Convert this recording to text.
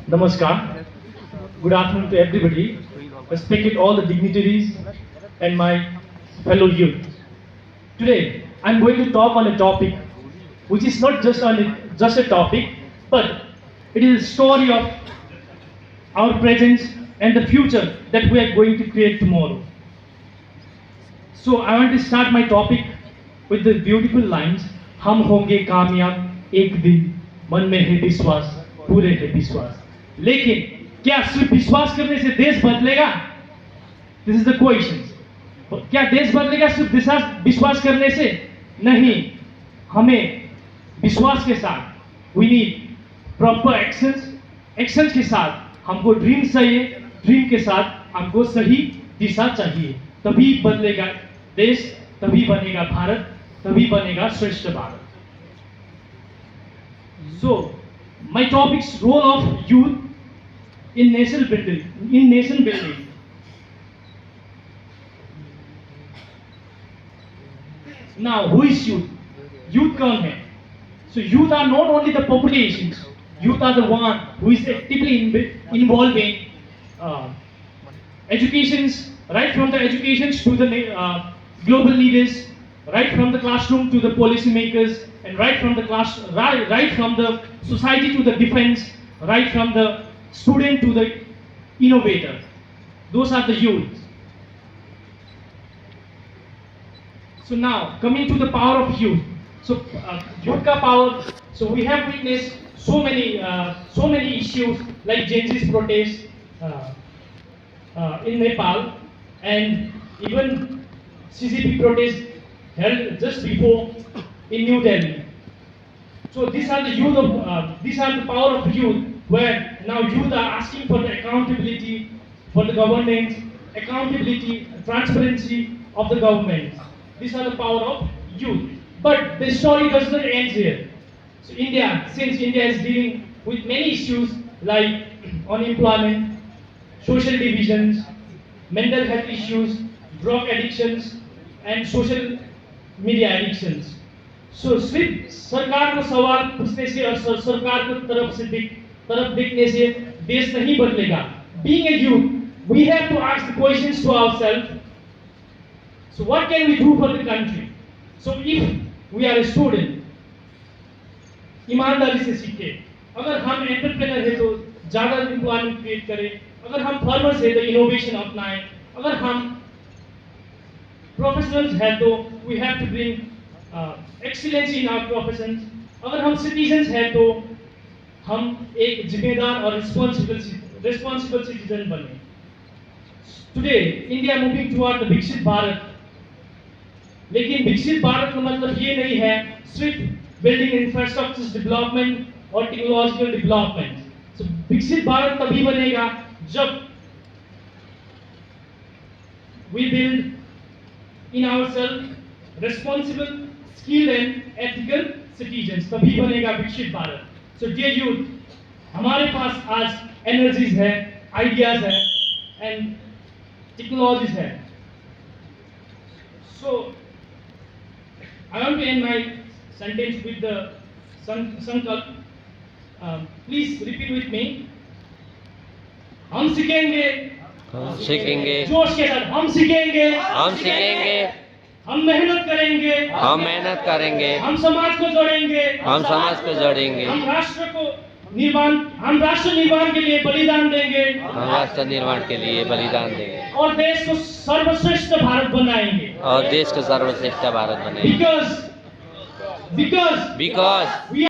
Namaskar. Good afternoon to everybody. Respected all the dignitaries and my fellow youth. Today, I'm going to talk on a topic which is not just a topic, but it is a story of our present and the future that we are going to create tomorrow. So I want to start my topic with the beautiful lines. हम होंगे कामयाब एक दिन, मन में है विश्वास, पूरे है विश्वास. लेकिन क्या सिर्फ विश्वास करने से देश बदलेगा? This is the question. क्या देश बदलेगा सिर्फ विश्वास करने से? नहीं. हमें विश्वास के साथ वी नीड प्रॉपर एक्शंस के साथ हमको ड्रीम चाहिए. ड्रीम के साथ हमको सही दिशा चाहिए. तभी बदलेगा देश, तभी बनेगा भारत, तभी बनेगा श्रेष्ठ Bharat. So, my topic's role of youth in nation building. Now, who is youth? Youth कौन है? So, youth are not only the populations. Youth are the one who is actively involved in educations, right from the educations to the global leaders, right from the classroom to the policymakers, and right from the society to the defense, right from the student to the innovator. Those are the youth. So now coming to the power of youth. So youth ka power. So we have witnessed so many issues like Gen Z's protest in Nepal, and even CCP protest held just before in New Delhi. So these are the power of youth, where now youth are asking for the accountability for the government, accountability, transparency of the government. These are the power of youth. But the story does not end here. So since India is dealing with many issues like unemployment, social divisions, mental health issues, drug addictions, and social media addictions. So सिर्फ सरकार को सवाल पूछने से और सरकार को तरफ देखने से देश नहीं बदलेगा. Being a youth, we have to ask the questions to ourselves. So what can we do for the country? So if we are a student, ईमानदारी से सीखे. अगर हम एंटरप्रेनर है तो ज़्यादा एम्प्लॉयमेंट क्रिएट करें. अगर हम फार्मर्स है तो इनोवेशन अपनाएं. अगर हम प्रोफेशनल्स हैं तो we have to bring excellence in our professions. अगर हम सिटीजन्स हैं तो हम एक जिम्मेदार और रिस्पॉन्सिबल सिटीजन बने. Today India moving toward the विकसित भारत. लेकिन विकसित भारत का मतलब ये नहीं है सिर्फ बिल्डिंग इंफ्रास्ट्रक्चर डेवलपमेंट और टेक्नोलॉजिकल डेवलपमेंट. सो विकसित भारत तभी बनेगा जब we build in ourselves responsible, skilled and ethical citizens. तभी बनेगा विकसित भारत. So dear youth, हमारे पास आज एनर्जीज है, आइडियाज है and टेक्नोलॉजीज है. So I want to end my sentence with the संकल्प. Please repeat with me. हम सीखेंगे, जोश के साथ हम सीखेंगे, हम मेहनत करेंगे, हम समाज को जोड़ेंगे, हम राष्ट्र निर्माण के लिए बलिदान देंगे, और देश को सर्वश्रेष्ठ भारत बनाएंगे. Because we